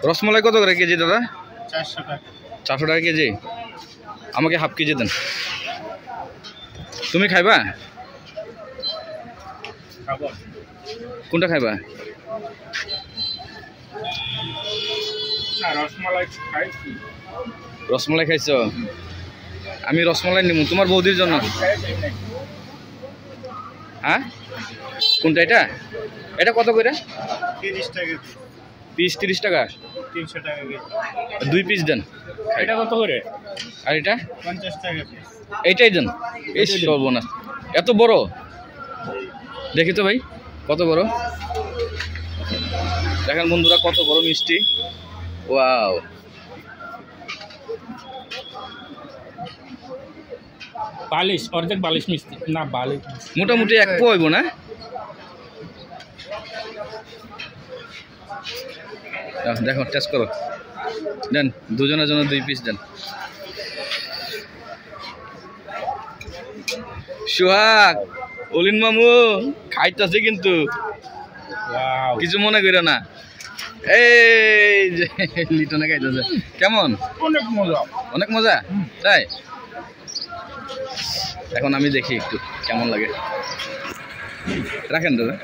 রসমলাই কত করে কেজি দাদা? 400 টাকা। 400 টাকা কেজি। আমাকে হাফ কেজি দেন। তুমি খাইবা? খাবো। কোনটা খাইবা? না রসমালাই খাইছি। রসমালাই খাইছো? আমি রসমালাই নিব তোমার বৌদির জন্য। হ্যাঁ কোনটা এটা? এটা কত করে? 30 টাকা পিস 30 টাকা। 300 টাকা কেজি। 2 পিস দেন। এটা কত করে? আর এটা 50 টাকা পিস। এইটাই দেন। এই সর্বনাশ এত বড় দেখি তো ভাই কত বড়। দেখেন বন্ধুরা কত বড় মিষ্টি। ওয়াও বালিশ অর্ধেক বালিশ মিষ্টি না বালিশ মোটামুটি এক পো হইব না? দেখো টেস্ট করো দেন দুজনের জন্য 2 পিস দেন। সোহাগ অলিন মামু খাইতেছে কিন্তু কিছু মনে করো না। এই যে লিটনে খাইতেছে কেমন? অনেক মজা। অনেক মজা তাই? এখন আমি দেখি একটু কেমন লাগে। রাখেন দাদা।